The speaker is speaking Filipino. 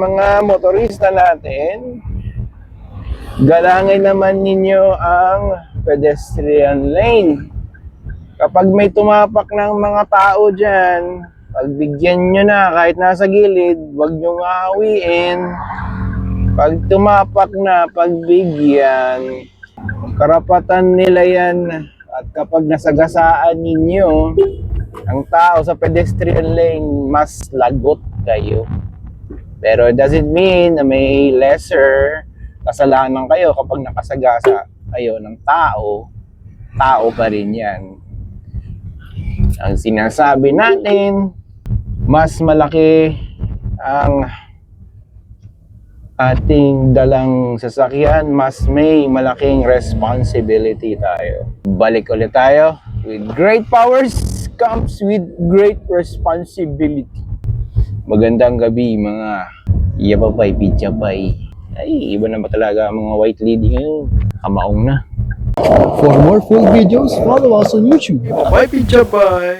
Mga motorista natin, galangin naman ninyo ang pedestrian lane. Kapag may tumapak ng mga tao dyan, pagbigyan nyo na kahit nasa gilid, huwag nyo aawiin. Pag tumapak na, pagbigyan, karapatan nila yan. At kapag nasagasaan ninyo ang tao sa pedestrian lane, mas lagot kayo. Pero it doesn't mean na may lesser kasalanan kayo kapag nakasagasa kayo ng tao. Tao pa rin yan. Ang sinasabi natin, mas malaki ang ating dalang sasakyan, mas may malaking responsibility tayo. Balik ulit tayo. With great powers comes with great responsibility. Magandang gabi mga yapapay, pichapay. Ay, iba na ba talaga ang mga white lady ngayon? Kamaong na. For more full videos, follow us on YouTube. Yapapay, pichapay.